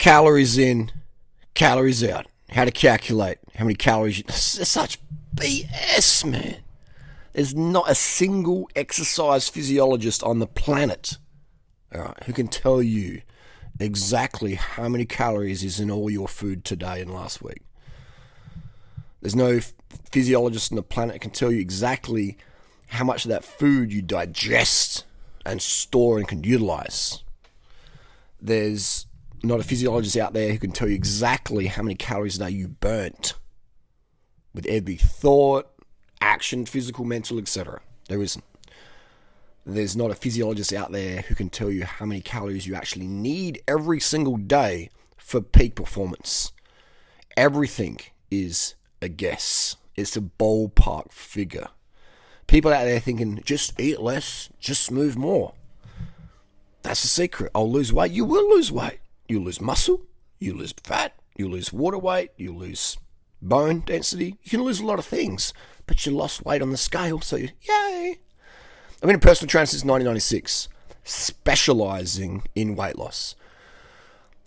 Calories in, calories out. How to calculate how many calories you... This is such BS, man. There's not a single exercise physiologist on the planet, all right, who can tell you exactly how many calories is in all your food today and last week. There's no physiologist on the planet who can tell you exactly how much of that food you digest and store and can utilize. There's not a physiologist out there who can tell you exactly how many calories a day you burnt with every thought, action, physical, mental, etc. There isn't. There's not a physiologist out there who can tell you how many calories you actually need every single day for peak performance. Everything is a guess. It's a ballpark figure. People out there thinking, just eat less, just move more. That's the secret. I'll lose weight. You will lose weight. You'll lose muscle. You lose fat. You lose water weight. You lose bone density. You can lose a lot of things, but you lost weight on the scale, so yay. I've been a personal trainer since 1996, specializing in weight loss.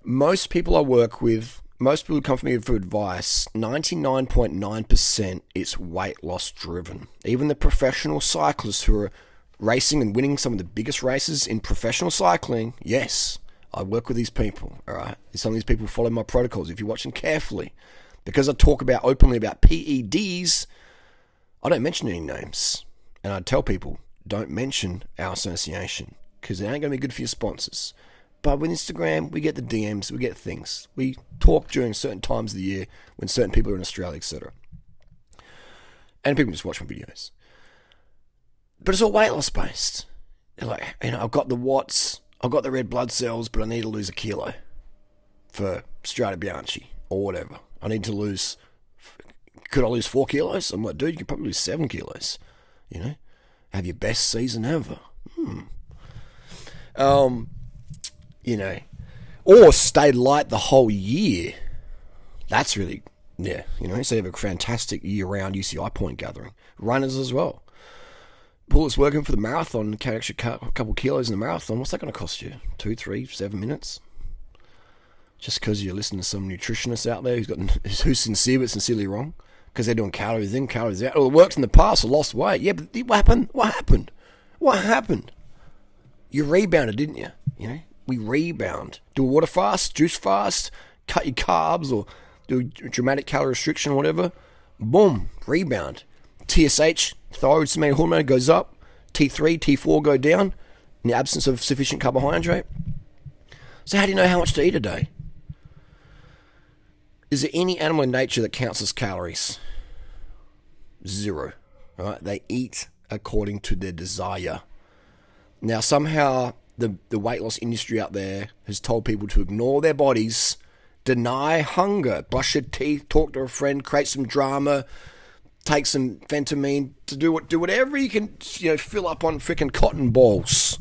Most people I work with, most people who come for me for advice, 99.9% it's weight loss driven. Even the professional cyclists who are racing and winning some of the biggest races in professional cycling, yes, I work with these people, all right? Some of these people follow my protocols. If you watch them carefully, because I talk openly about PEDs, I don't mention any names. And I tell people, don't mention our association, because it ain't going to be good for your sponsors. But with Instagram, we get the DMs, we get things. We talk during certain times of the year when certain people are in Australia, etc. And people just watch my videos. But it's all weight loss based. They're like, I've got the watts, I've got the red blood cells, but I need to lose 1 kilo for Strade Bianchi or whatever. I need to lose, could I lose 4 kilos? I'm like, dude, you could probably lose 7 kilos. Have your best season ever. Or stay light the whole year. That's really, so you have a fantastic year-round UCI point gathering. Runners as well. Bullets working for the marathon, can actually cut a couple kilos in the marathon. What's that going to cost you? 2, 3, 7 minutes? Just because you're listening to some nutritionist out there who's sincere but sincerely wrong? Because they're doing calories in, calories out. Oh, it worked in the past, I lost weight. Yeah, but what happened? You rebounded, didn't you? We rebound. Do a water fast, juice fast, cut your carbs, or do a dramatic calorie restriction or whatever. Boom, rebound. TSH, thyroid stimulating hormone, goes up. T3, T4 go down in the absence of sufficient carbohydrate. So how do you know how much to eat a day? Is there any animal in nature that counts as calories? 0. Right? They eat according to their desire. Now, somehow, the weight loss industry out there has told people to ignore their bodies, deny hunger, brush your teeth, talk to a friend, create some drama, take some phentermine, to do whatever you can, fill up on freaking cotton balls.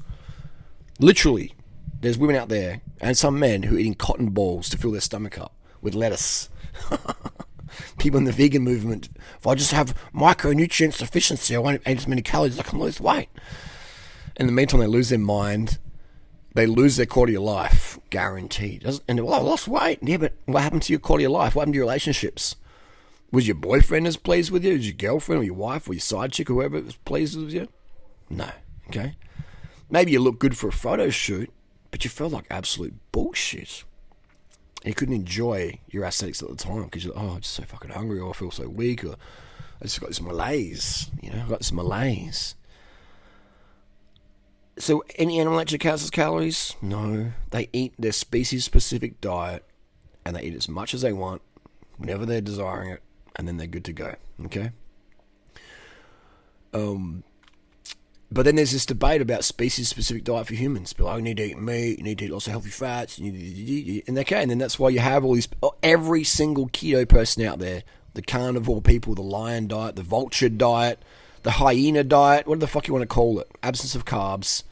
Literally, there's women out there and some men who are eating cotton balls to fill their stomach up with lettuce. People in the vegan movement, if I just have micronutrient sufficiency, I won't eat as many calories as I can lose weight. In the meantime, they lose their mind. They lose their quality of life, guaranteed. And I lost weight. Yeah, but what happened to your quality of life? What happened to your relationships? Was your boyfriend as pleased with you? Was your girlfriend or your wife or your side chick or whoever was pleased with you? No. Okay? Maybe you look good for a photo shoot, but you felt like absolute bullshit. And you couldn't enjoy your aesthetics at the time because you're like, I'm just so fucking hungry, or I feel so weak, or I just got this malaise. I've got this malaise. So any animal actually counts as calories? No. They eat their species-specific diet, and they eat as much as they want, whenever they're desiring it, and then they're good to go. Okay? But then there's this debate about species-specific diet for humans. People like, you need to eat meat, you need to eat lots of healthy fats, and then that's why you have all these, every single keto person out there, the carnivore people, the lion diet, the vulture diet, the hyena diet, what the fuck you want to call it, absence of carbs.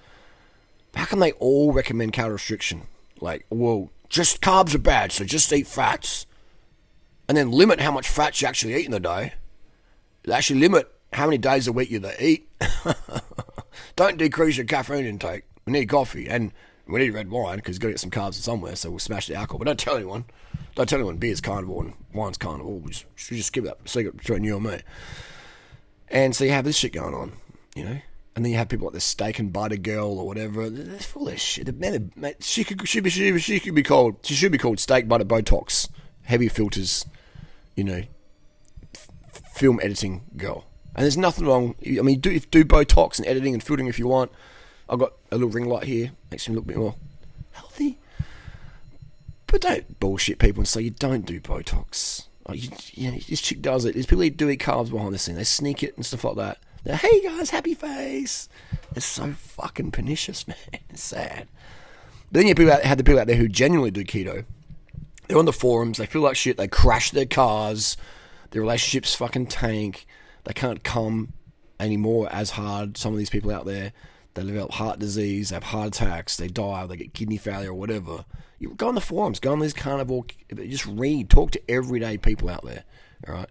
How can they all recommend calorie restriction? Like, well, just carbs are bad, so just eat fats. And then limit how much fats you actually eat in a day. Actually limit how many days a week you eat. Don't decrease your caffeine intake. We need coffee. And We need red wine because you've got to get some carbs from somewhere, so we'll smash the alcohol. But don't tell anyone. Don't tell anyone beer's carnivore and wine's carnivore. We should just keep that secret between you and me. And so you have this shit going on, you know? And then you have people like the steak and butter girl or whatever. They're full of shit. Man, she should be called steak butter Botox, heavy filters, you know, film editing girl. And there's nothing wrong. I mean, do Botox and editing and filtering if you want. I've got a little ring light here. Makes me look a bit more healthy. But don't bullshit people and say you don't do Botox. Like you know, this chick does it. There's people who do eat carbs behind the scene. They sneak it and stuff like that. They're, hey guys, happy face. It's so fucking pernicious, man. It's sad. But then you have the people out there who genuinely do keto. They're on the forums. They feel like shit. They crash their cars. Their relationships fucking tank. They can't come anymore as hard. Some of these people out there, they develop heart disease, they have heart attacks, they die, they get kidney failure or whatever. You go on the forums, go on these carnivore, just read, talk to everyday people out there, all right?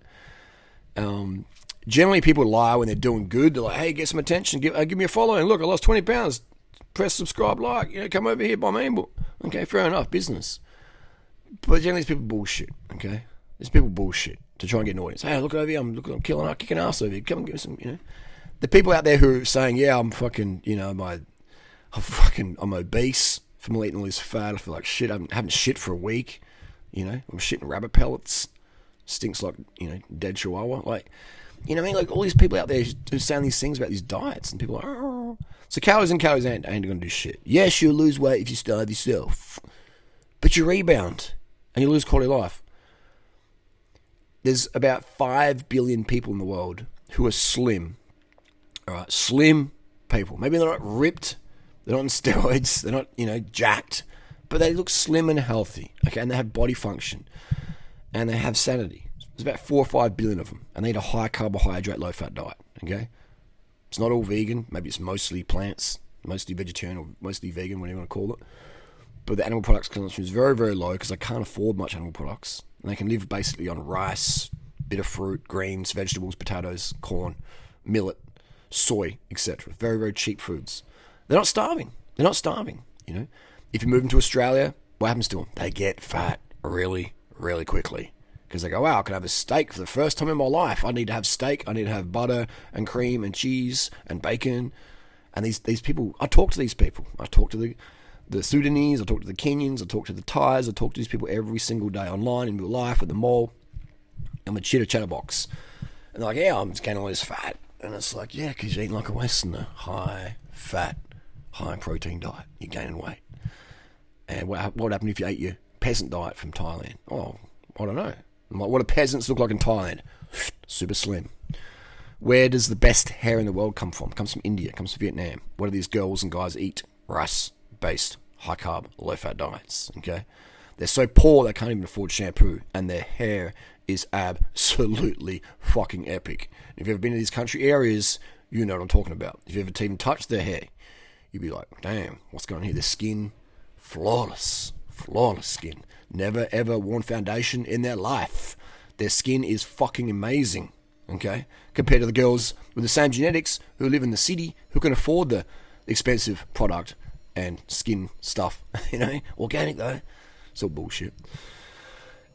Generally, people lie when they're doing good. They're like, hey, get some attention, give me a following. Look, I lost 20 pounds. Press subscribe, like, you know, come over here, buy me. Okay, fair enough, business. But generally, these people bullshit, okay? These people bullshit to try and get an audience. Hey, look over here, I'm kicking ass over here. Come and give me some, you know. The people out there who are saying, yeah, I'm fucking, you know, I'm obese from eating all this fat. I feel like shit. I haven't shit for a week. You know, I'm shitting rabbit pellets. Stinks like, you know, dead chihuahua. Like, you know what I mean? Like all these people out there who saying these things about these diets, and people are like, oh. So calories ain't going to do shit. Yes, you'll lose weight if you starve yourself, but you rebound and you lose quality of life. There's about 5 billion people in the world who are slim. All right, slim people. Maybe they're not ripped, they're not on steroids, they're not, you know, jacked, but they look slim and healthy, okay, and they have body function, and they have sanity. There's about 4 or 5 billion of them, and they eat a high carbohydrate, low fat diet, okay? It's not all vegan, maybe it's mostly plants, mostly vegetarian, or mostly vegan, whatever you want to call it, but the animal products consumption is very, very low because they can't afford much animal products, and they can live basically on rice, bit of fruit, greens, vegetables, potatoes, corn, millet, soy, etc. Very, very cheap foods. They're not starving. You know, if you move them to Australia, what happens to them? They get fat really, really quickly because they go, wow, I can have a steak for the first time in my life. I need to have steak. I need to have butter and cream and cheese and bacon. And these people, I talk to these people. I talk to the Sudanese. I talk to the Kenyans. I talk to the Thais. I talk to these people every single day online in real life at the mall. I'm a chatterbox. And they're like, yeah, I'm just gaining all this fat. And it's like, yeah, because you're eating like a Westerner. High fat, high protein diet. You're gaining weight. And what would happen if you ate your peasant diet from Thailand? Oh, I don't know. I'm like, what do peasants look like in Thailand? Super slim. Where does the best hair in the world come from? It comes from India. It comes from Vietnam. What do these girls and guys eat? Rice-based, high-carb, low-fat diets. Okay? They're so poor they can't even afford shampoo. And their hair is absolutely fucking epic. If you've ever been to these country areas, you know what I'm talking about. If you ever even touched their hair, you'd be like, damn, what's going on here? The skin, flawless skin. Never ever worn foundation in their life. Their skin is fucking amazing, okay? Compared to the girls with the same genetics who live in the city who can afford the expensive product and skin stuff, you know? Organic though, it's all bullshit.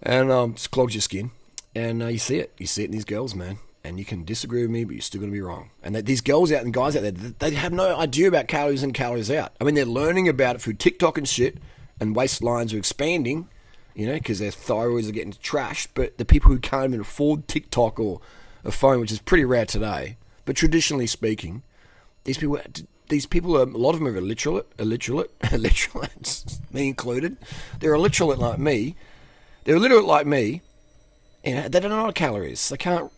And just clogs your skin. And you see it in these girls, man. And you can disagree with me, but you're still going to be wrong. And these girls out and guys out there, they have no idea about calories in, calories out. I mean, they're learning about it through TikTok and shit, and waistlines are expanding, you know, because their thyroids are getting trashed. But the people who can't even afford TikTok or a phone, which is pretty rare today, but traditionally speaking, these people are, a lot of them are illiterate, me included. They're illiterate like me. They're illiterate like me, you know, they don't know what calories. They can't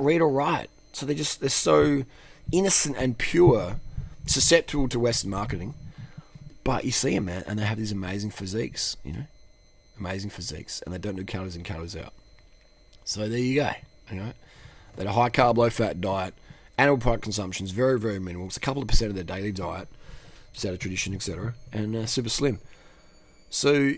read or write. So they're so innocent and pure, susceptible to Western marketing. But you see them, man, and they have these amazing physiques, you know, and they don't do calories in, calories out. So there you go, you know. They're a high carb, low fat diet. Animal product consumption is very, very minimal. It's a couple of % of their daily diet, just out of tradition, etc. And super slim. So,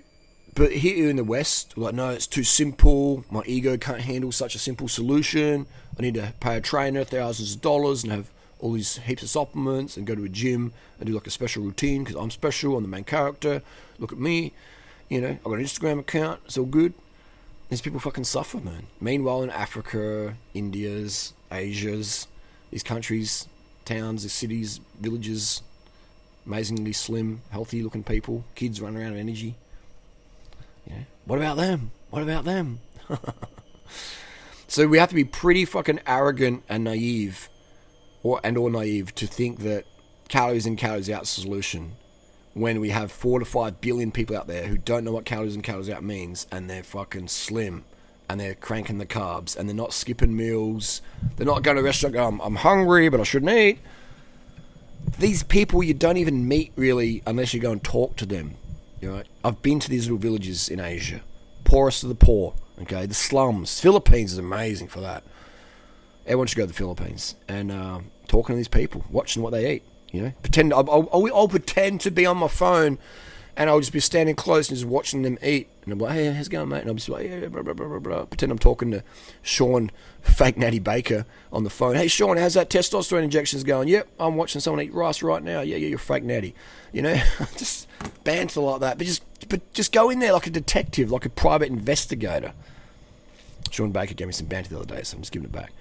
but here in the West, we're like, no, it's too simple. My ego can't handle such a simple solution. I need to pay a trainer thousands of dollars and have all these heaps of supplements and go to a gym and do like a special routine because I'm special, I'm the main character, look at me, you know, I've got an Instagram account, it's all good. These people fucking suffer, man. Meanwhile, in Africa, India's, Asia's, these countries, towns, these cities, villages, amazingly slim, healthy looking people, kids running around with energy. You know, what about them? What about them? So we have to be pretty fucking arrogant and naive, or naive, to think that calories in, calories out solution when we have 4 to 5 billion people out there who don't know what calories in, calories out means, and they're fucking slim, and they're cranking the carbs, and they're not skipping meals, they're not going to a restaurant going, I'm hungry, but I shouldn't eat. These people you don't even meet really unless you go and talk to them. You know, I've been to these little villages in Asia, poorest of the poor, okay, the slums. Philippines is amazing for that. Everyone should go to the Philippines and talking to these people, watching what they eat. You know, pretend I'll pretend to be on my phone, and I'll just be standing close and just watching them eat. And I'm like, hey, how's it going, mate? And I'll be like, yeah, blah, blah, blah, blah, blah. Pretend I'm talking to Sean, fake Natty Baker, on the phone. Hey, Sean, how's that testosterone injections going? Yep, I'm watching someone eat rice right now. Yeah, you're fake Natty. You know, just banter like that. But just go in there like a detective, like a private investigator. Sean Baker gave me some banter the other day, so I'm just giving it back.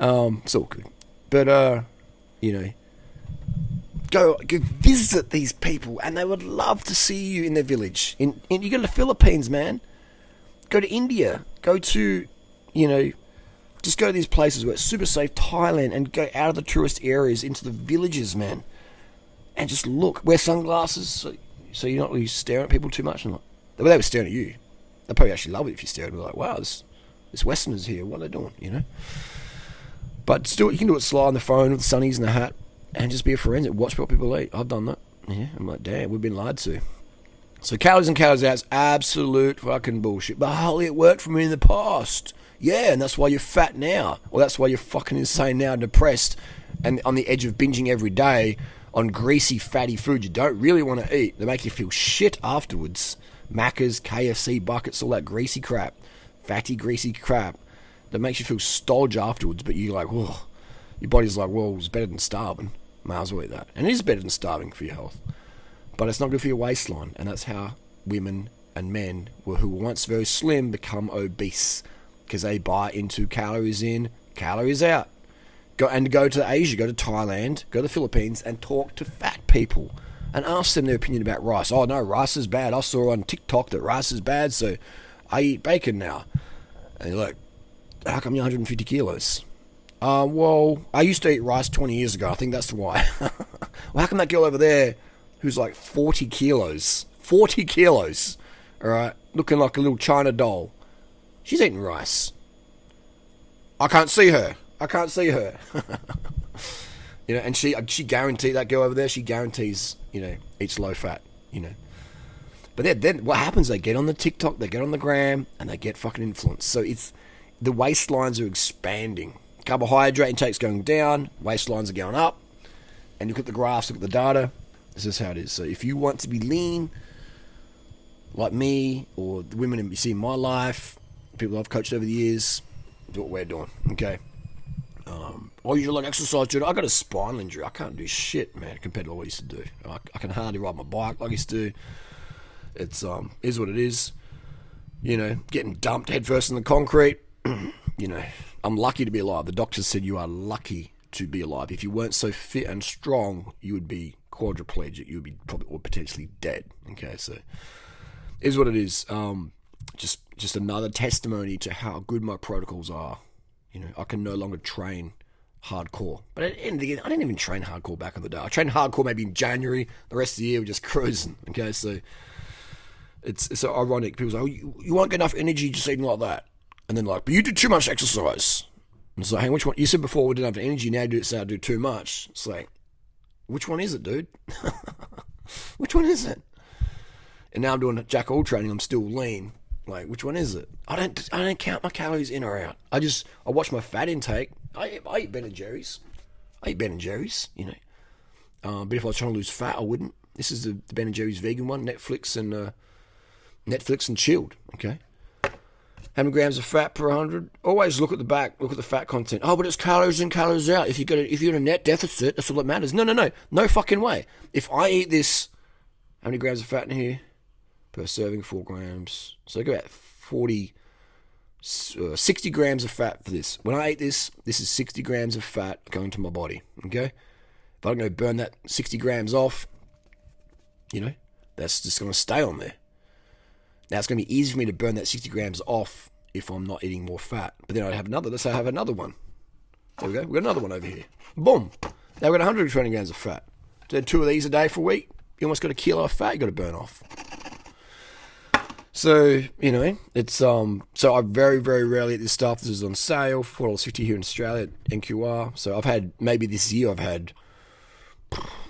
It's all good. But, you know, go visit these people, and they would love to see you in their village. You go to the Philippines, man. Go to India. Go to, you know, just go to these places where it's super safe. Thailand, and go out of the tourist areas into the villages, man. And just look. Wear sunglasses so you're not really staring at people too much. And like, well, they were staring at you. They probably actually love it if you stare at them. Like, wow, this Westerners here. What are they doing? You know. But still, you can do it sly on the phone with the sunnies and the hat. And just be a forensic. Watch what people eat. I've done that. Yeah, I'm like, damn, we've been lied to. So calories in, calories out is absolute fucking bullshit. But Harley, it worked for me in the past. Yeah, and that's why you're fat now. Or that's why you're fucking insane now, depressed, and on the edge of binging every day on greasy, fatty food you don't really want to eat. They make you feel shit afterwards. Macca's, KFC, buckets, all that greasy crap. Fatty, greasy crap. That makes you feel stodgy afterwards, but you're like, whoa. Your body's like, well, it's better than starving. Might as well eat that. And it is better than starving for your health. But it's not good for your waistline. And that's how women and men who were once very slim become obese. Because they buy into calories in, calories out. Go to Asia, go to Thailand, go to the Philippines, and talk to fat people. And ask them their opinion about rice. Oh, no, rice is bad. I saw on TikTok that rice is bad, so I eat bacon now. And you're like, how come you're 150 kilos? Well, I used to eat rice 20 years ago. I think that's why. Well, how come that girl over there, who's like 40 kilos, all right, looking like a little China doll, she's eating rice. I can't see her. You know, and she guarantees, that girl over there, she guarantees, you know, eats low fat, you know. But then what happens? They get on the TikTok, they get on the gram, and they get fucking influenced. So the waistlines are expanding. Carbohydrate intake's going down, waistlines are going up, and look at the graphs, look at the data. This is how it is. So if you want to be lean, like me, or the women you see in my life, people I've coached over the years, do what we're doing, okay? Oh, you like exercise, dude? I got a spinal injury. I can't do shit, man, compared to what I used to do. I can hardly ride my bike like I used to. It's is what it is. You know, getting dumped headfirst in the concrete. You know, I'm lucky to be alive. The doctors said you are lucky to be alive. If you weren't so fit and strong, you would be quadriplegic. You would be probably or potentially dead. Okay, so is what it is. Just another testimony to how good my protocols are. You know, I can no longer train hardcore. But at the end of the day, I didn't even train hardcore back in the day. I trained hardcore maybe in January. The rest of the year we're just cruising. Okay, so it's so ironic. People say, oh, you won't get enough energy just eating like that. And then like, but you do too much exercise. And it's like, hey, which one? You said before we didn't have energy, now you say I do too much. It's like, which one is it, dude? Which one is it? And now I'm doing jack all training, I'm still lean. Like, which one is it? I don't count my calories in or out. I watch my fat intake. I eat Ben and Jerry's. You know. But if I was trying to lose fat, I wouldn't. This is the Ben and Jerry's vegan one, Netflix and chilled. Okay. How many grams of fat per 100? Always look at the back, look at the fat content. Oh, but it's calories in, calories out. If you're in a net deficit, that's all that matters. No fucking way. If I eat this, how many grams of fat in here? Per serving, 4 grams. So I go about 60 grams of fat for this. When I eat this is 60 grams of fat going to my body, okay? If I'm going to burn that 60 grams off, that's just going to stay on there. Now, it's going to be easy for me to burn that 60 grams off if I'm not eating more fat. But then I'd have another. Let's say I have another one. There we go. We've got another one over here. Boom. Now we've got 120 grams of fat. So 2 of these a day for a week. You almost got a kilo of fat you got to burn off. So, it's, so I very, very rarely eat this stuff. This is on sale, $4.50 here in Australia at NQR. So I've had, maybe this year I've had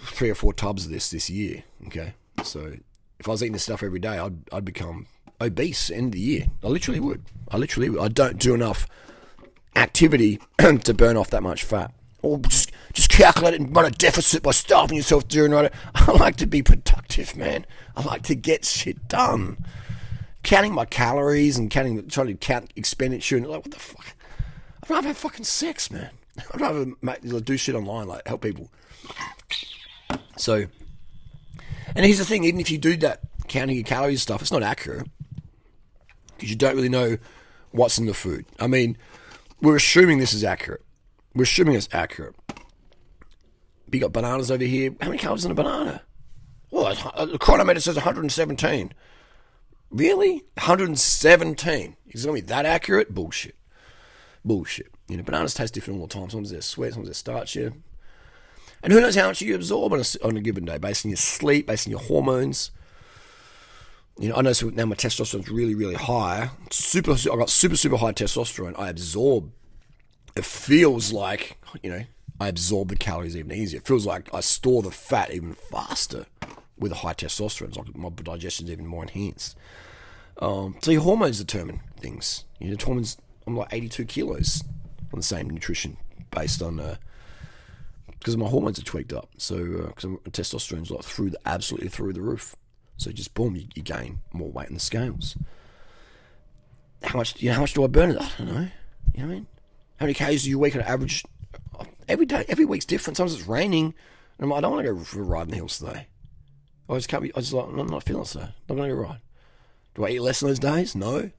3 or 4 tubs of this year, okay? So if I was eating this stuff every day, I'd become obese at the end of the year. I literally would. I don't do enough activity to burn off that much fat. Or just calculate it and run a deficit by starving yourself durianrider. I like to be productive, man. I like to get shit done. Counting my calories and trying to count expenditure and like, what the fuck? I'd rather have fucking sex, man. I'd rather do shit online, like help people. So, and here's the thing, even if you do that counting your calories stuff, it's not accurate because you don't really know what's in the food. I mean, we're assuming this is accurate. We're assuming it's accurate. But you got bananas over here. How many calories in a banana? Well, the chronometer says 117. Really? 117? Is it going to be that accurate? Bullshit. Bananas taste different all the time. Sometimes they're sweet, sometimes they're starchy. And who knows how much you absorb on a given day, based on your sleep, based on your hormones. I know now my testosterone's really, really high. I've got super, super high testosterone. I absorb. It feels like, I absorb the calories even easier. It feels like I store the fat even faster with a high testosterone. It's like my digestion's even more enhanced. So your hormones determine things. The hormones, I'm like 82 kilos on the same nutrition based on, because my hormones are tweaked up. So, because testosterone's like absolutely through the roof. So just boom, you gain more weight in the scales. How much do I burn it? I don't know. You know what I mean? How many k's do you week on average? Every day, every week's different. Sometimes it's raining, and I'm like, I don't want to go for a ride in the hills today. I'm not feeling it today. Not going to go ride. Do I eat less on those days? No.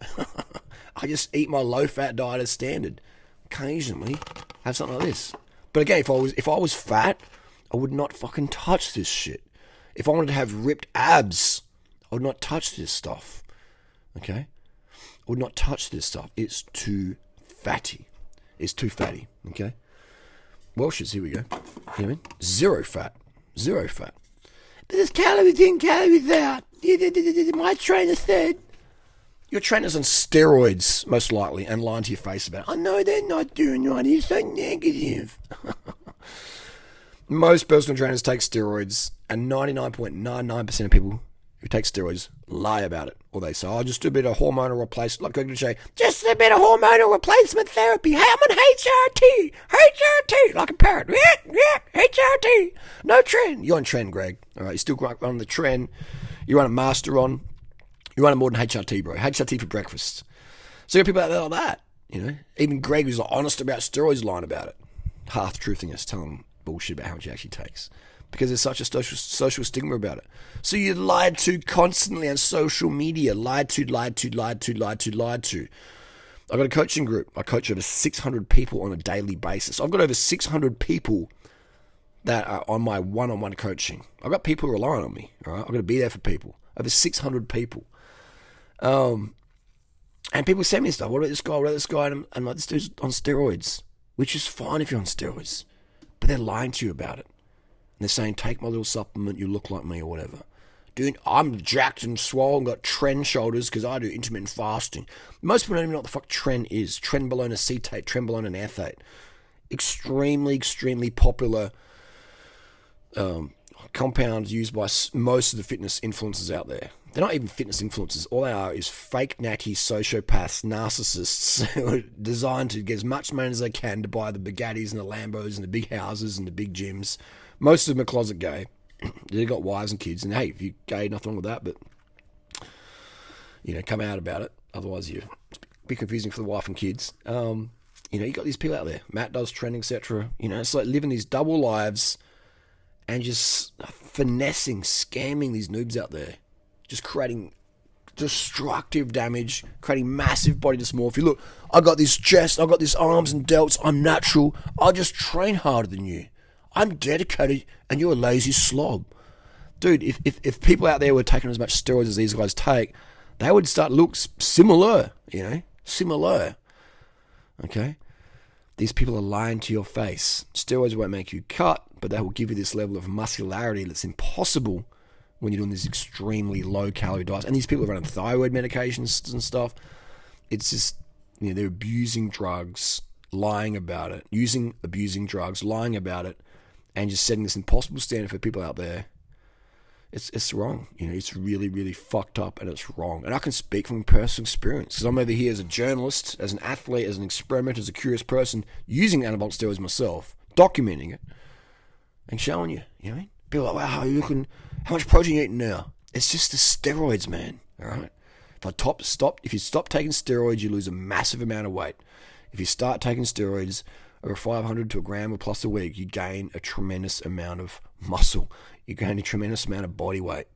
I just eat my low-fat diet as standard. Occasionally, have something like this. But again, if I was fat, I would not fucking touch this shit. If I wanted to have ripped abs, I would not touch this stuff. Okay? I would not touch this stuff. It's too fatty. Okay? Welch's, here we go. You know what I mean? Zero fat. But there's calories in, calories out. My trainer said. Your trainer's on steroids, most likely, and lying to your face about it. I know they're not doing right. He's so negative. Most personal trainers take steroids, and 99.99% of people who take steroids lie about it. Or they say, just do a bit of hormonal replacement, like Greg Doucette, just a bit of hormonal replacement therapy. Hey, I'm on HRT, like a parrot. Yeah, HRT. No trend. You're on trend, Greg. All right, you're still on the trend. You run a master on. You run it more than HRT, bro. HRT for breakfast. So you got people out there like that, Even Greg, who's honest about steroids, lying about it. Half-truthing us, telling them bullshit about how much he actually takes. Because there's such a social stigma about it. So you're lied to constantly on social media. Lied to. I've got a coaching group. I coach over 600 people on a daily basis. I've got over 600 people that are on my one-on-one coaching. I've got people relying on me. All right? I've got to be there for people. Over 600 people. And people send me stuff. What about this guy? And I'm like, this dude's on steroids. Which is fine if you're on steroids. But they're lying to you about it. And they're saying, take my little supplement, you look like me or whatever. Dude, I'm jacked and swollen, got tren shoulders because I do intermittent fasting. Most people don't even know what the fuck tren is. Trenbolone acetate, trenbolone and ethate. Extremely, extremely popular compounds used by most of the fitness influencers out there. They're not even fitness influencers. All they are is fake natty sociopaths, narcissists who are designed to get as much money as they can to buy the Bugattis and the Lambos and the big houses and the big gyms. Most of them are closet gay. They've got wives and kids. And hey, if you're gay, nothing wrong with that. But, come out about it. Otherwise, you're be confusing for the wife and kids. You got these people out there. Matt does trend, etc. It's like living these double lives and just finessing, scamming these noobs out there, just creating destructive damage, creating massive body dysmorphia. Look, I got this chest, I got these arms and delts, I'm natural, I'll just train harder than you. I'm dedicated and you're a lazy slob. Dude, if people out there were taking as much steroids as these guys take, they would start to look similar, similar. Okay? These people are lying to your face. Steroids won't make you cut, but they will give you this level of muscularity that's impossible when you're doing these extremely low-calorie diets. And these people are running thyroid medications and stuff. It's just, they're abusing drugs, lying about it, abusing drugs, lying about it, and just setting this impossible standard for people out there. It's wrong. It's really, really fucked up, and it's wrong. And I can speak from personal experience, because I'm over here as a journalist, as an athlete, as an experimenter, as a curious person, using anabolic steroids myself, documenting it, and showing you, People are like, wow, how are you looking, how much protein are you eating now? It's just the steroids, man, all right? If you stop taking steroids, you lose a massive amount of weight. If you start taking steroids over 500 to a gram or plus a week, you gain a tremendous amount of muscle. You gain a tremendous amount of body weight.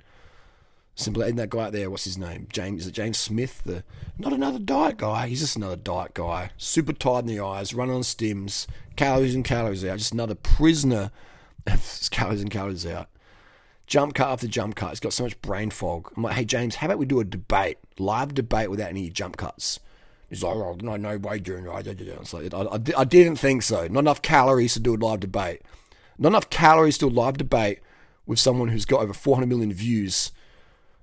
Simply, and that guy out there, what's his name? Is it James Smith? Not another diet guy. He's just another diet guy. Super tired in the eyes, running on stims, calories in, calories out. Just another prisoner of calories in, calories out. Jump cut after jump cut. He's got so much brain fog. I'm like, hey, James, how about we do a debate, live debate without any jump cuts? He's like, oh, no way, durianrider. It's like, I didn't think so. Not enough calories to do a live debate. Not enough calories to do a live debate with someone who's got over 400 million views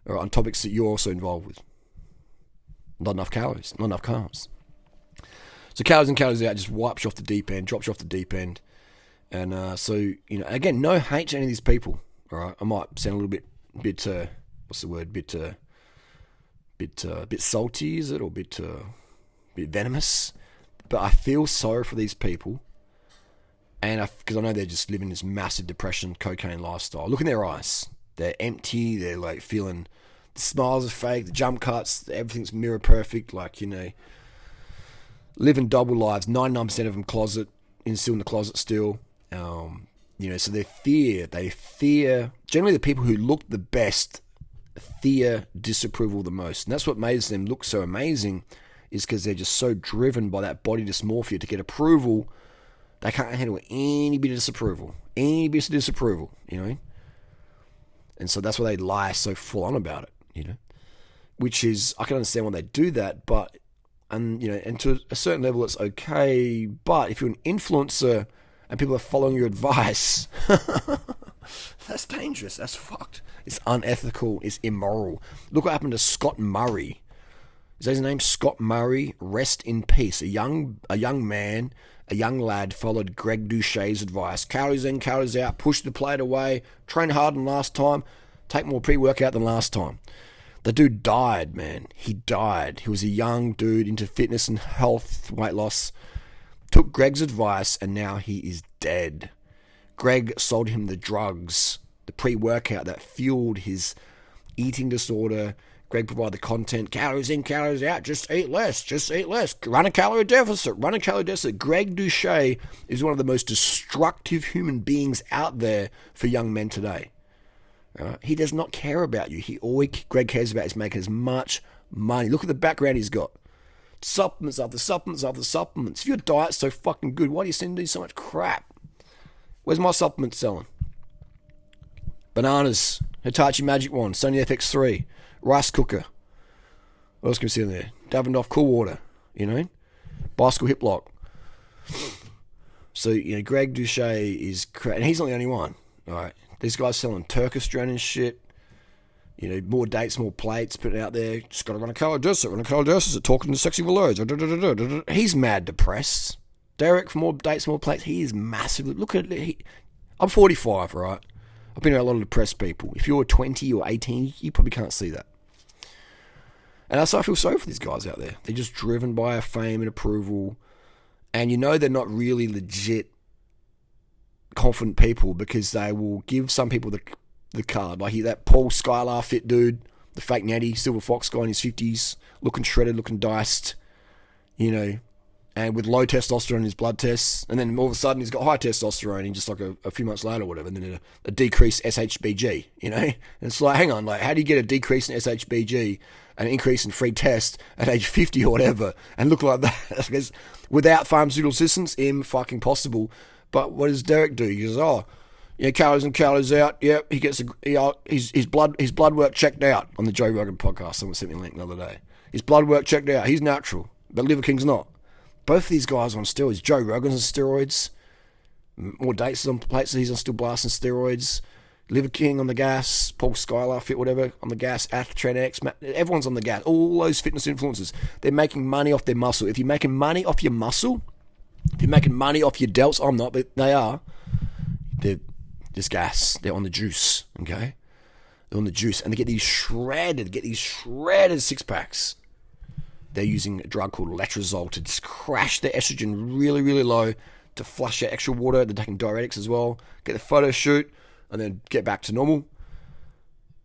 on topics that you're also involved with. Not enough calories, not enough carbs. So calories in, calories out just wipes you off the deep end, drops you off the deep end. And again, no hate to any of these people. All right, I might sound a little bit what's the word? Bit salty, is it, or bit venomous? But I feel sorry for these people, and because I know they're just living this massive depression, cocaine lifestyle. Look in their eyes; they're empty. They're like feeling the smiles are fake, the jump cuts, everything's mirror perfect. Living double lives. 99% of them still in the closet still. So they fear, generally the people who look the best fear disapproval the most. And that's what makes them look so amazing, is because they're just so driven by that body dysmorphia to get approval. They can't handle any bit of disapproval. And so that's why they lie so full on about it, Which is, I can understand why they do that, but, and to a certain level it's okay, but if you're an influencer and people are following your advice, that's dangerous. That's fucked. It's unethical. It's immoral. Look what happened to Scott Murray. Is that his name? Scott Murray. Rest in peace. A young man, a young lad followed Greg Doucette's advice. Calories in, calories out. Push the plate away. Train harder than last time. Take more pre-workout than last time. The dude died, man. He died. He was a young dude into fitness and health, weight loss. Took Greg's advice, and now he is dead. Greg sold him the drugs, the pre-workout that fueled his eating disorder. Greg provided the content, calories in, calories out, just eat less, run a calorie deficit. Greg Doucette is one of the most destructive human beings out there for young men today. He does not care about you. Greg cares about is making as much money. Look at the background he's got. Supplements after supplements after supplements. If your diet's so fucking good, why do you send me so much crap? Where's my supplements selling? Bananas, Hitachi Magic Wand, Sony FX3, rice cooker. What else can we see in there? Davidoff Cool Water, bicycle hip lock. So, Greg Doucette is, and he's not the only one, all right? These guys selling Turkistrand and shit. More dates, more plates, put it out there. Just got to run a calorie deficit, talking to sexy words. He's mad depressed. Derek, for more dates, more plates, he is massively, look at it. I'm 45, right? I've been around a lot of depressed people. If you're 20 or 18, you probably can't see that. And I feel sorry for these guys out there. They're just driven by a fame and approval. And they're not really legit confident people, because they will give some people the card. Like that Paul Skylar fit dude, the fake natty, silver fox guy in his 50s, looking shredded, looking diced. you know, and with low testosterone in his blood tests, and then all of a sudden he's got high testosterone in just like a few months later or whatever, and then a decreased SHBG, you know? And it's like, hang on, like, how do you get a decrease in SHBG and an increase in free test at age 50 or whatever and look like that? Because without pharmaceutical assistance, impossible. But what does Derek do? He goes, oh, yeah, calories in, calories out. Yep, he gets his blood work checked out on the Joe Rogan podcast. Someone sent me a link the other day. His blood work checked out. He's natural, but Liver King's not. Both of these guys are on steroids. Joe Rogan's on steroids. More dates on plates. He's on still blasting steroids. Liver King on the gas. Paul Skylar, fit whatever, on the gas. Athtran X. Everyone's on the gas. All those fitness influencers. They're making money off their muscle. If you're making money off your muscle, if you're making money off your delts, I'm not, but they are. They're just gas. They're on the juice, okay? They're on the juice. And they get these shredded six packs. They're using a drug called letrozole to just crash their estrogen really, really low to flush out extra water. They're taking diuretics as well. Get the photo shoot and then get back to normal.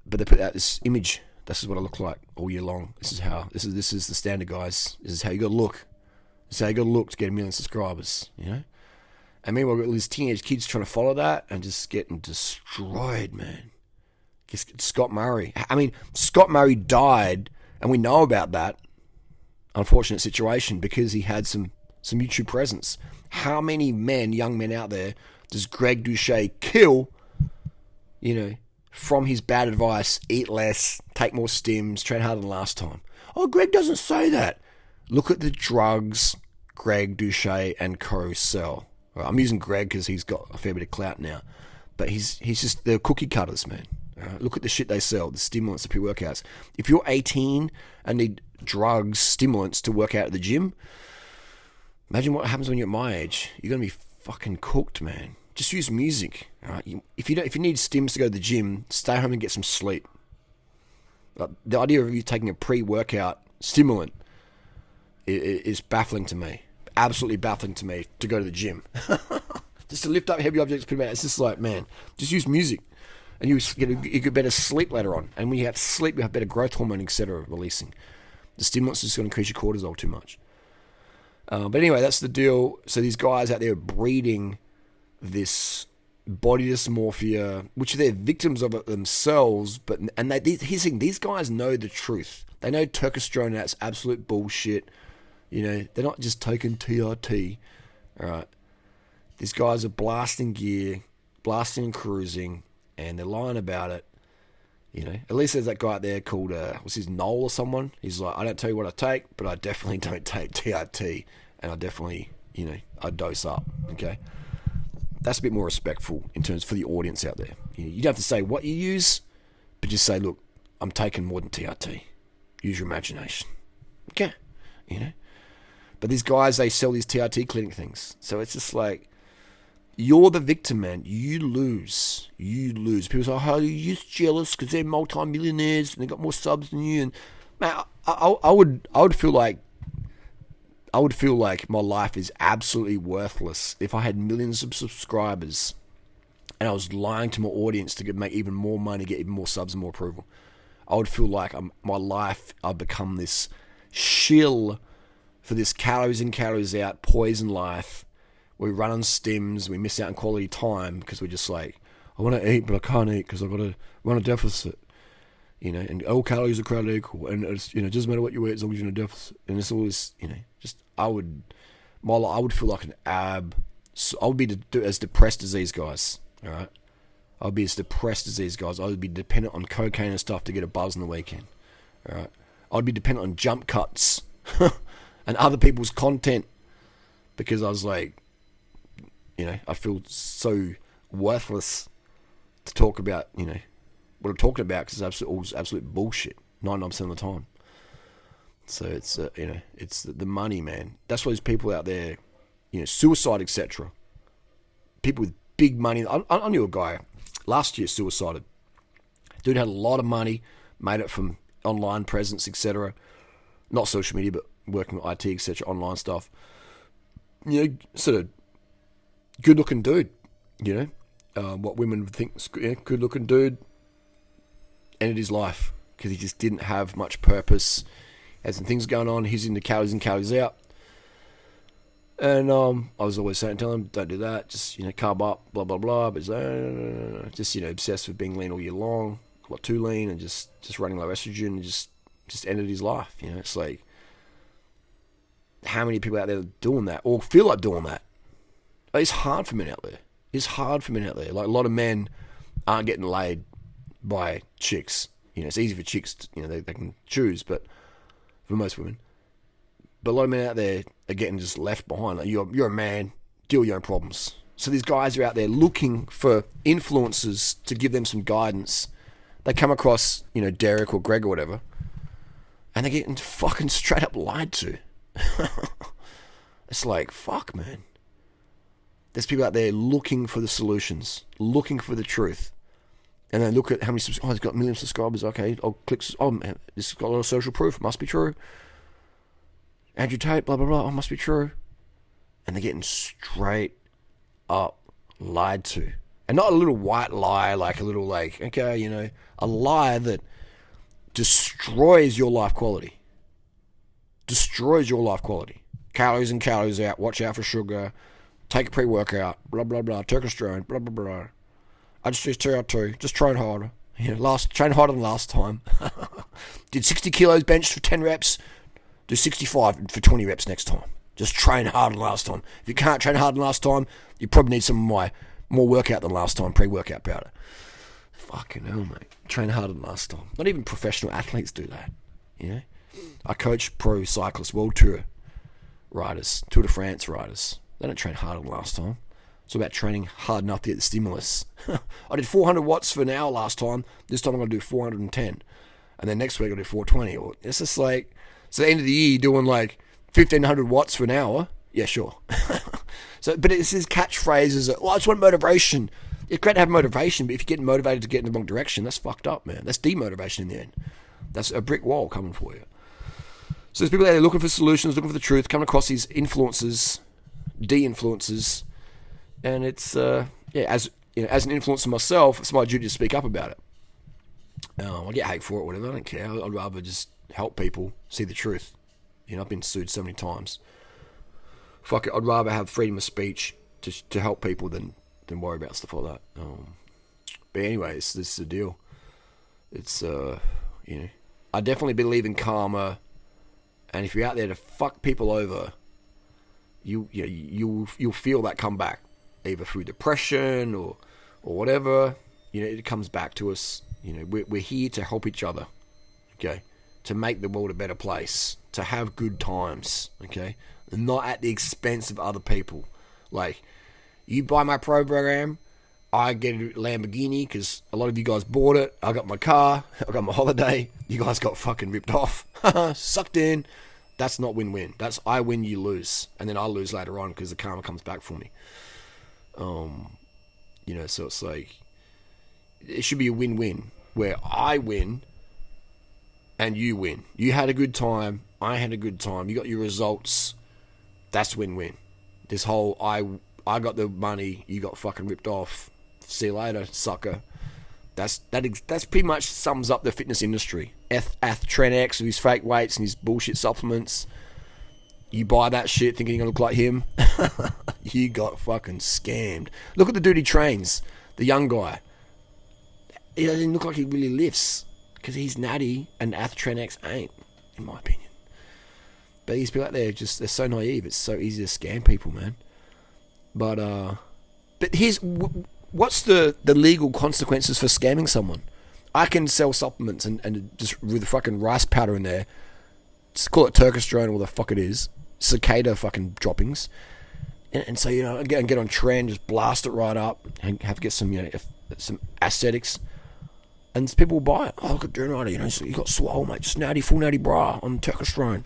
But they put out this image. This is what I look like all year long. This is the standard, guys. This is how you got to look. This is how you got to look to get 1 million subscribers. You know. And meanwhile, we've got all these teenage kids trying to follow that and just getting destroyed, man. Scott Murray. I mean, Scott Murray died, and we know about that. Unfortunate situation because he had some YouTube presence. How many young men out there does Greg Doucette kill, you know, from his bad advice? Eat less, take more stims, train harder than last time. Oh, Greg doesn't say that. Look at the drugs Greg Doucette and co sell. Well, I'm using Greg because he's got a fair bit of clout now, but he's just, they're cookie cutters, man. Look at the shit they sell, the stimulants, the pre-workouts. If you're 18 and need drugs, stimulants to work out at the gym, imagine what happens when you're at my age. You're going to be fucking cooked, man. Just use music. All right? If you need stims to go to the gym, stay home and get some sleep. The idea of you taking a pre-workout stimulant is baffling to me. Absolutely baffling to me to go to the gym. Just to lift up heavy objects, put them out. It's just like, man, just use music. And you get better sleep later on. And when you have sleep, you have better growth hormone, etc. releasing. The stimulants are just going to increase your cortisol too much. But anyway, that's the deal. So these guys out there are breeding this body dysmorphia, which they're victims of it themselves. Here's the thing, these guys know the truth. They know testosterone, that's absolute bullshit. You know, they're not just taking TRT. All right. These guys are blasting gear, blasting and cruising, and they're lying about it. You know, at least there's that guy out there called, what's his, Noel or someone? He's like, I don't tell you what I take, but I definitely don't take TRT. And I definitely, you know, I dose up, okay? That's a bit more respectful in terms for the audience out there. You don't have to say what you use, but just say, look, I'm taking more than TRT. Use your imagination. Okay? You know? But these guys, they sell these TRT clinic things. So it's just like, you're the victim, man. You lose. You lose. People say, oh, you're just jealous because they're multi-millionaires and they got more subs than you. And man, I would feel like my life is absolutely worthless if I had millions of subscribers and I was lying to my audience to make even more money, get even more subs and more approval. I would feel like my life, I've become this shill for this calories in, calories out, poison life. We run on stims, we miss out on quality time because we're just like, I want to eat, but I can't eat because I've got to run a deficit. You know, and all calories are created equal, and it's, you know, it doesn't matter what you eat as long as you're in a deficit. And it's all this, you know, just I would feel like I would be as depressed as these guys. All right, I would be as depressed as these guys. I would be dependent on cocaine and stuff to get a buzz on the weekend. All right, I'd be dependent on jump cuts and other people's content because I was like, you know, I feel so worthless to talk about, you know, what I'm talking about because it's absolute bullshit 99% of the time. So it's, you know, it's the money, man. That's why there's people out there, you know, suicide, etc. People with big money. I knew a guy last year suicided. Dude had a lot of money, made it from online presence, etc. Not social media, but working with IT, etc. Online stuff. You know, sort of good-looking dude. You know, what women would think, good-looking dude. Ended his life because he just didn't have much purpose. Had some things going on. He's into calories in, calories out. And I was always saying, tell him, don't do that. Just, carb up, blah, blah, blah. But he's like, no. Just, obsessed with being lean all year long. Got too lean and just running low estrogen and just ended his life. It's like, how many people out there are doing that or feel like doing that? It's hard for men out there. Like, a lot of men aren't getting laid by chicks. It's easy for chicks, they can choose, but for most women. But a lot of men out there are getting just left behind. Like, you're a man, deal with your own problems. So these guys are out there looking for influencers to give them some guidance. They come across, Derek or Greg or whatever, and they're getting fucking straight up lied to. It's like, fuck, man. There's people out there looking for the solutions, looking for the truth. And then look at how many subscribers. Oh, he's got millions of subscribers. Okay, I'll click. Oh, man, this has got a lot of social proof. Must be true. Andrew Tate, blah, blah, blah. Oh, must be true. And they're getting straight up lied to. And not a little white lie, like a little, okay, a lie that destroys your life quality. Calories in, calories out. Watch out for sugar. Take a pre-workout. Blah, blah, blah. Testosterone. Blah, blah, blah. I just use TR2. Just train harder. Train harder than last time. Did 60 kilos bench for 10 reps. Do 65 for 20 reps next time. Just train harder than last time. If you can't train harder than last time, you probably need some of my more workout than last time pre-workout powder. Fucking hell, mate. Train harder than last time. Not even professional athletes do that. I coach pro cyclists, world tour riders, Tour de France riders. They don't train harder than last time. It's about training hard enough to get the stimulus. I did 400 watts for an hour last time. This time I'm going to do 410. And then next week I'll do 420. It's just like, so at the end of the year, you're doing like 1,500 watts for an hour. Yeah, sure. But it's his catchphrases. I just want motivation. It's great to have motivation, but if you're getting motivated to get in the wrong direction, that's fucked up, man. That's demotivation in the end. That's a brick wall coming for you. So there's people out there looking for solutions, looking for the truth, coming across these influencers, de-influencers, and it's as an influencer myself, it's my duty to speak up about it. I get hate for it, whatever. I don't care. I'd rather just help people see the truth. I've been sued so many times. Fuck it. I'd rather have freedom of speech to help people than worry about stuff like that. But anyways, this is the deal. It's I definitely believe in karma, and if you're out there to fuck people over, you'll feel that come back, either through depression or whatever. It comes back to us. We're here to help each other, okay, to make the world a better place, to have good times, okay, and not at the expense of other people. Like, you buy my program, I get a Lamborghini because a lot of you guys bought it. I got my car, I got my holiday. You guys got fucking ripped off, sucked in. That's not win-win. That's I win, you lose, and then I lose later on because the karma comes back for me. So it's like, it should be a win-win where I win and you win. You had a good time, I had a good time, you got your results. That's win-win. This whole I got the money, you got fucking ripped off, see you later, sucker. That's pretty much sums up the fitness industry. Ath-Tren-X with his fake weights and his bullshit supplements. You buy that shit thinking you're going to look like him. You got fucking scammed. Look at the dude he trains, the young guy. He doesn't look like he really lifts because he's natty and Ath-Tren-X ain't, in my opinion. But these people out there, they're so naive. It's so easy to scam people, man. But here's what's the legal consequences for scamming someone? I can sell supplements and just with the fucking rice powder in there, just call it Turkistrone or what the fuck it is, cicada fucking droppings, and so get on trend, just blast it right up, and have to get some some aesthetics, and people will buy it. Oh, look at durianrider, so you got swole, mate, just full natty bra on Turkistrone.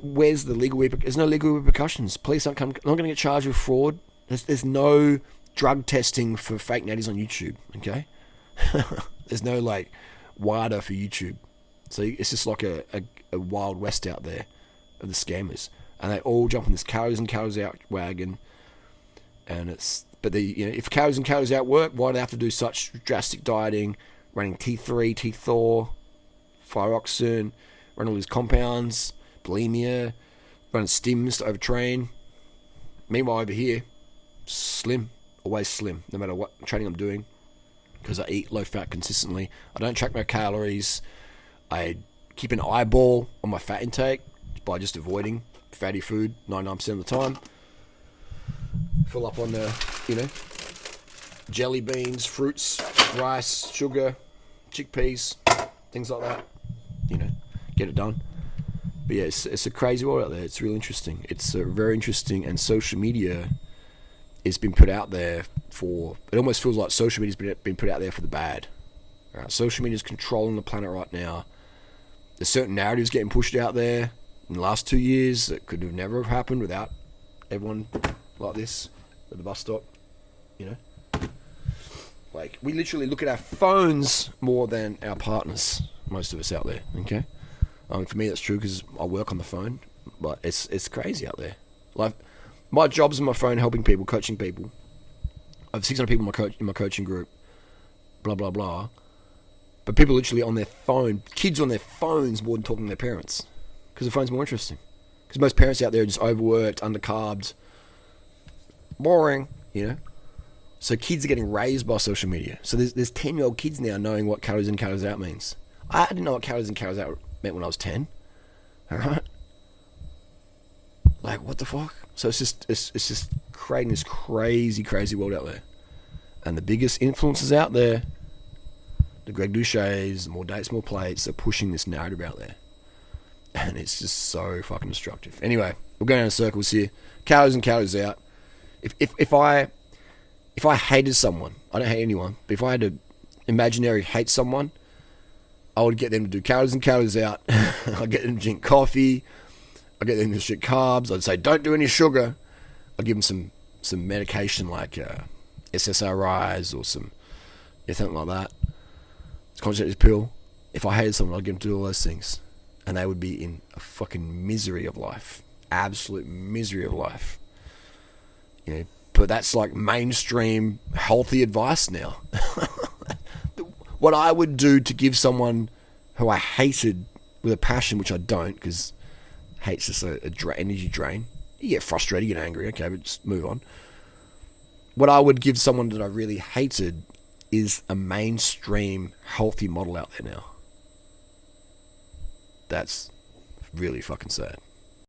Where's the legal there's no legal repercussions. Please don't come. I'm not going to get charged with fraud. There's no drug testing for fake natties on YouTube, okay? There's no WADA for YouTube. So it's just like a wild west out there of the scammers. And they all jump on this calories in, calories out wagon. And if calories in, calories out work, why do they have to do such drastic dieting, running T3, T4, thyroxine, run all these compounds, bulimia, running stims to overtrain. Meanwhile, over here, slim, always slim, no matter what training I'm doing, because I eat low fat consistently. I don't track my calories. I keep an eyeball on my fat intake by just avoiding fatty food 99% of the time. Fill up on the, jelly beans, fruits, rice, sugar, chickpeas, things like that. Get it done. But yeah, it's a crazy world out there. It's really interesting. It's very interesting, and social media has been put out there for. It almost feels like social media's been put out there for the bad. Right? Social media is controlling the planet right now. There's certain narratives getting pushed out there in the last 2 years that could have never have happened without everyone like this at the bus stop. Like, we literally look at our phones more than our partners. Most of us out there. Okay. For me, that's true because I work on the phone, but it's crazy out there. Like, my job's on my phone, helping people, coaching people. I have 600 people in my coaching group. Blah blah blah. But people literally on their phone, kids on their phones more than talking to their parents, because the phone's more interesting. Because most parents out there are just overworked, undercarbed, boring. So kids are getting raised by social media. So there's 10-year-old kids now knowing what calories in, calories out means. I didn't know what calories in, calories out meant when I was 10. Alright? Like, what the fuck? So it's just creating this crazy world out there. And the biggest influencers out there, the Greg Doucettes, the more dates, more plates, are pushing this narrative out there. And it's just so fucking destructive. Anyway, we're going in circles here. Calories in, calories out. If I hated someone, I don't hate anyone, but if I had to imaginary hate someone, I would get them to do calories in, calories out. I'd get them to drink coffee. I'd get them to restrict carbs. I'd say, don't do any sugar. I'd give them some medication like SSRIs or something like that. It's contraceptive pill. If I hated someone, I'd get them to do all those things. And they would be in a fucking misery of life. Absolute misery of life. But that's like mainstream healthy advice now. What I would do to give someone who I hated with a passion, which I don't, because hate's just a energy drain. You get frustrated, you get angry, okay, but just move on. What I would give someone that I really hated is a mainstream healthy model out there now. That's really fucking sad.